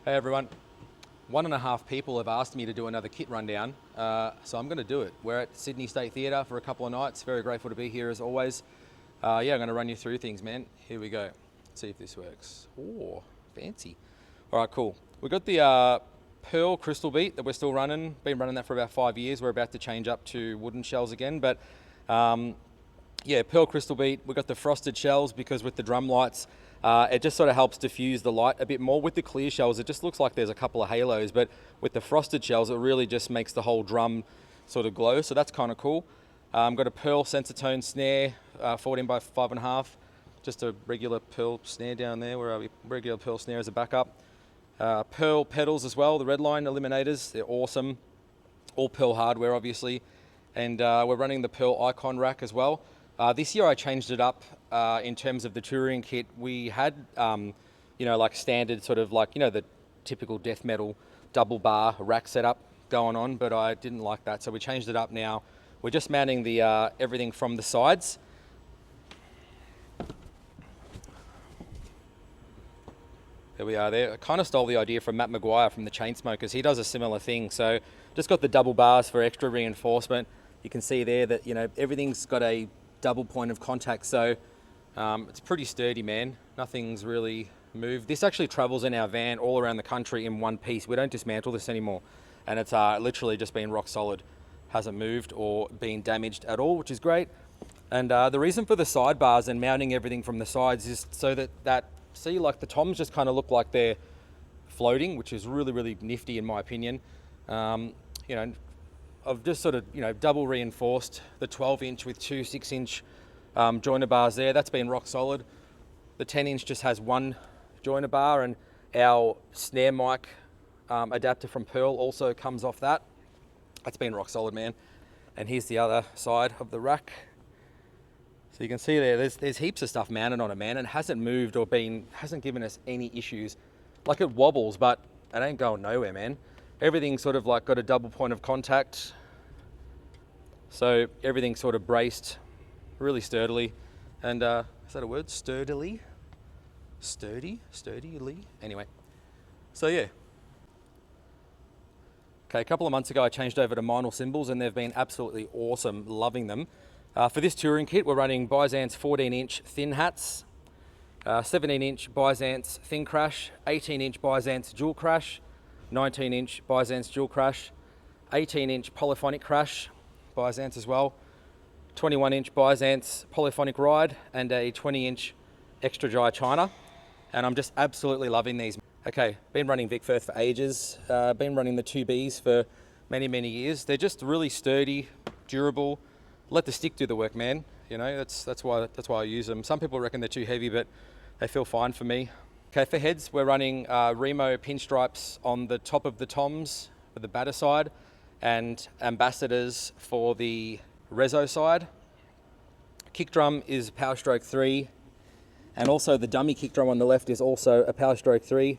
Hey everyone. 1.5 people have asked me to do another kit rundown, so I'm going to do it. We're at Sydney State Theatre for a couple of nights. Very grateful to be here as always. I'm going to run you through things, man. Here we go. Let's see if this works. Oh, fancy. All right, cool. We've got the Pearl Crystal Beat that we're still running. Been running that for about 5 years. We're about to change up to wooden shells again, but Pearl Crystal Beat. We've got the frosted shells because with the drum lights, it just sort of helps diffuse the light a bit more. With the clear shells, it just looks like there's a couple of halos, but with the frosted shells, it really just makes the whole drum sort of glow, so that's kind of cool. Got a Pearl Sensitone snare, 14 by 5.5, just a regular Pearl snare down there, where are we? Regular Pearl snare as a backup. Pearl pedals as well, the Redline Eliminators, they're awesome. All Pearl hardware, obviously. And we're running the Pearl Icon rack as well. This year I changed it up in terms of the touring kit. We had, like standard sort of like, the typical death metal double bar rack setup going on, but I didn't like that. So we changed it up now. We're just mounting the everything from the sides. There we are there. I kind of stole the idea from Matt Maguire from the Chainsmokers. He does a similar thing. So just got the double bars for extra reinforcement. You can see there that, everything's got a double point of contact. So it's pretty sturdy, man. Nothing's really moved. This actually travels in our van all around the country in one piece. We don't dismantle this anymore. And it's literally just been rock solid. Hasn't moved or been damaged at all, which is great. And the reason for the sidebars and mounting everything from the sides is so that see, like the toms just kind of look like they're floating, which is really, really nifty in my opinion. I've just sort of, double reinforced the 12-inch with two 6-inch joiner bars there. That's been rock solid. The 10-inch just has one joiner bar, and our snare mic adapter from Pearl also comes off that. That's been rock solid, man. And here's the other side of the rack. So you can see there's heaps of stuff mounted on it, man, and hasn't moved or hasn't given us any issues. Like it wobbles, but it ain't going nowhere, man. Everything's sort of like got a double point of contact. So everything's sort of braced really sturdily. And is that a word? Sturdily? Sturdily? Anyway, so yeah. Okay, a couple of months ago I changed over to Meinl cymbals and they've been absolutely awesome, loving them. For this touring kit, we're running Byzance 14-inch thin hats, 17-inch Byzance thin crash, 18-inch Byzance dual crash, 19-inch Byzance dual crash, 18-inch polyphonic crash, Byzance as well, 21-inch Byzance polyphonic ride, and a 20-inch extra dry china. And I'm just absolutely loving these. Okay, been running Vic Firth for ages, been running the 2Bs for many, many years. They're just really sturdy, durable. Let the stick do the work, man. That's why I use them. Some people reckon they're too heavy, but they feel fine for me. Okay, for heads, we're running Remo pinstripes on the top of the toms for the batter side and ambassadors for the reso side. Kick drum is Power Stroke 3, and also the dummy kick drum on the left is also a Power Stroke 3.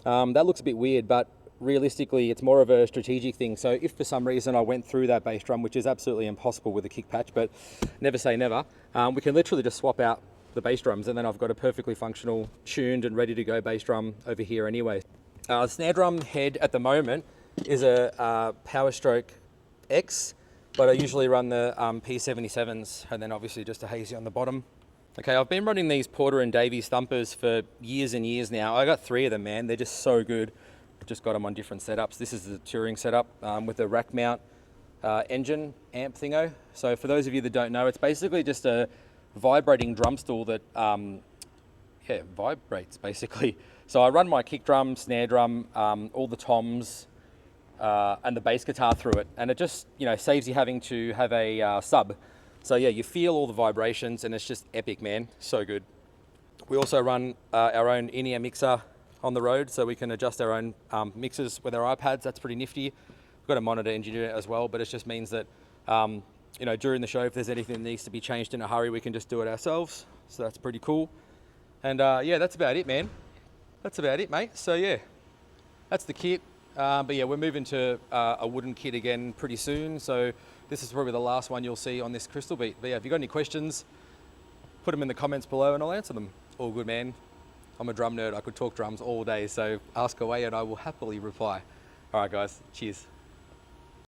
That looks a bit weird, but realistically it's more of a strategic thing. So if for some reason I went through that bass drum, which is absolutely impossible with a kick patch, but never say never, we can literally just swap out the bass drums and then I've got a perfectly functional, tuned and ready to go bass drum over here anyway. Snare drum head at the moment is a Power Stroke X, but I usually run the P77s and then obviously just a hazy on the bottom. Okay, I've been running these Porter and Davies thumpers for years and years now. I got 3 of them, man. They're just so good. Just got them on different setups. This is the touring setup with a rack mount engine amp thingo. So for those of you that don't know, it's basically just a vibrating drum stool that vibrates basically. So I run my kick drum, snare drum, all the toms and the bass guitar through it, and it just saves you having to have a sub. So yeah, you feel all the vibrations and it's just epic, man. So good. We also run our own in-ear mixer on the road, so we can adjust our own mixers with our iPads. That's pretty nifty. We've got a monitor engineer as well, but it just means that during the show, if there's anything that needs to be changed in a hurry, we can just do it ourselves. So that's pretty cool. And yeah, that's about it, man. That's about it, mate. So yeah, that's the kit. But yeah, we're moving to a wooden kit again pretty soon. So this is probably the last one you'll see on this Crystal Beat. But yeah, if you've got any questions, put them in the comments below and I'll answer them. All good, man. I'm a drum nerd. I could talk drums all day, so ask away and I will happily reply. All right, guys. Cheers.